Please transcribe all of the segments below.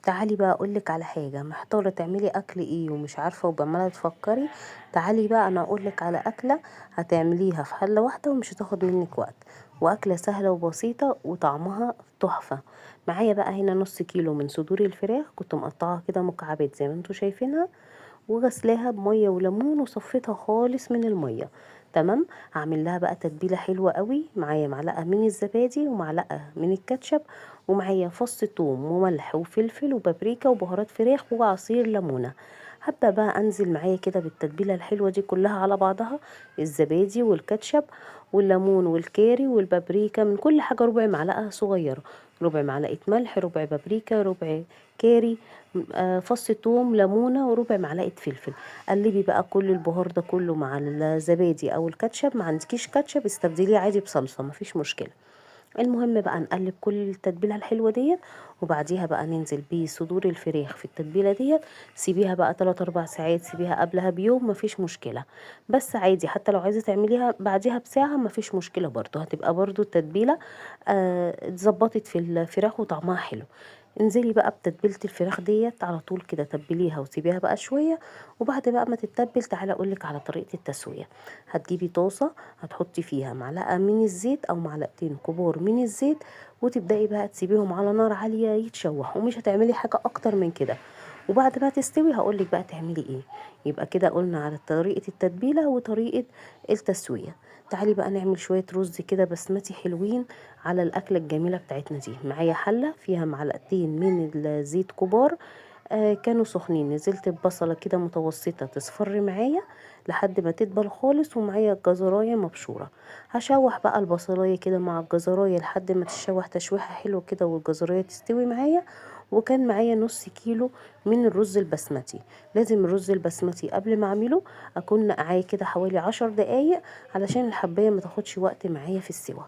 تعالي بقى اقولك على حاجة، محتارة تعملي اكل ايه ومش عارفة وعمالة تفكري. تعالي بقى انا اقولك على اكلة هتعمليها في حلة واحدة ومش هتاخد منك وقت، واكلة سهلة وبسيطة وطعمها تحفة. معايا بقى هنا نص كيلو من صدور الفراخ، كنت مقطعها كده مكعبات زي ما انتوا شايفينها، وغسلاها بميه وليمون وصفيتها خالص من الميه. تمام. هعمل لها بقى تتبيله حلوه قوي. معايا معلقه من الزبادي ومعلقه من الكاتشب، ومعايا فص ثوم وملح وفلفل وبابريكا وبهارات فراخ وعصير ليمونه. هبدا بقى انزل معايا كده بالتتبيله الحلوه دي كلها على بعضها، الزبادي والكاتشب والليمون والكاري والبابريكا، من كل حاجه ربع معلقه صغيره، ربع معلقه ملح، ربع بابريكا، ربع كاري، فص ثوم، ليمونه، وربع معلقه فلفل. قلبي بقى كل البهار ده كله مع الزبادي او الكاتشب. ما عندكيش كاتشب استبدليه عادي بصلصه، مفيش مشكله. المهم بقى نقلب كل التتبيله الحلوه ديت، وبعديها بقى ننزل بصدور الفراخ في التتبيله ديت. سيبيها بقى 3 4 ساعات، سيبيها قبلها بيوم مفيش مشكله. بس عادي حتى لو عايزه تعمليها بعديها بساعه مفيش مشكله، برضو هتبقى برضو التتبيله اتظبطت في الفراخ وطعمها حلو. انزلي بقى بتتبيله الفراخ ديت على طول كده، تبليها وسيبيها بقى شويه. وبعد بقى ما تتبل تعالى اقولك على طريقه التسويه. هتجيبي طاسه، هتحطي فيها معلقه من الزيت او معلقتين كبار من الزيت، وتبداي بقى تسيبيهم على نار عاليه يتشوحوا، ومش هتعملي حاجه اكتر من كده. وبعد ما تستوي هقولك بقى تعملي ايه. يبقى كده قلنا على طريقه التتبيله وطريقه التسويه. تعالي بقى نعمل شويه رز كده بسمتي حلوين على الاكله الجميله بتاعتنا دي. معايا حله فيها معلقتين من الزيت كبار، كانوا سخنين، نزلت ببصله كده متوسطه تصفر معايا لحد ما تدبل خالص، ومعايا جزرايه مبشوره. هشوح بقى البصلايه كده مع الجزرايه لحد ما تشوح تشويحه حلوه كده والجزرايه تستوي معايا. وكان معايا نص كيلو من الرز البسمتي. لازم الرز البسمتي قبل ما اعمله اكون نقعاه كده حوالي 10 دقايق، علشان الحبايه ما تاخدش وقت معايا في السوا.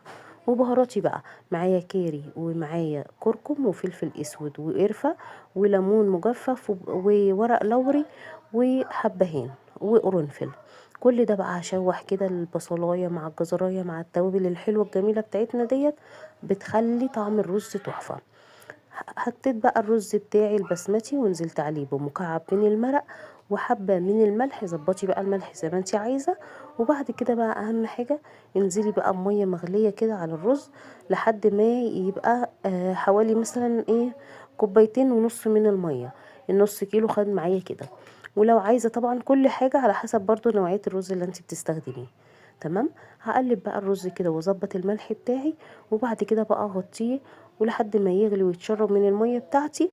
وبهاراتي بقى، معايا كاري ومعايا كركم وفلفل اسود وقرفه وليمون مجفف وورق لوري وحبهان وقرنفل. كل ده بقى هشوح كده البصلايه مع الجزرايه مع التوابل الحلوه الجميله بتاعتنا ديت، بتخلي طعم الرز تحفه. حطيت بقى الرز بتاعي البسمتي ونزلت عليه بمكعب من المرق وحبة من الملح. ظبطي بقى الملح زي ما انت عايزة. وبعد كده بقى اهم حاجة، انزلي بقى بمية مغلية كده على الرز لحد ما يبقى حوالي مثلا ايه كوبايتين ونص من المية. النص كيلو خد معايا كده. ولو عايزة طبعا كل حاجة على حسب برضو نوعية الرز اللي انت بتستخدميه. تمام. هقلب بقى الرز كده واظبط الملح بتاعي، وبعد كده بقى اغطيه ولحد ما يغلي ويتشرب من المية بتاعتي.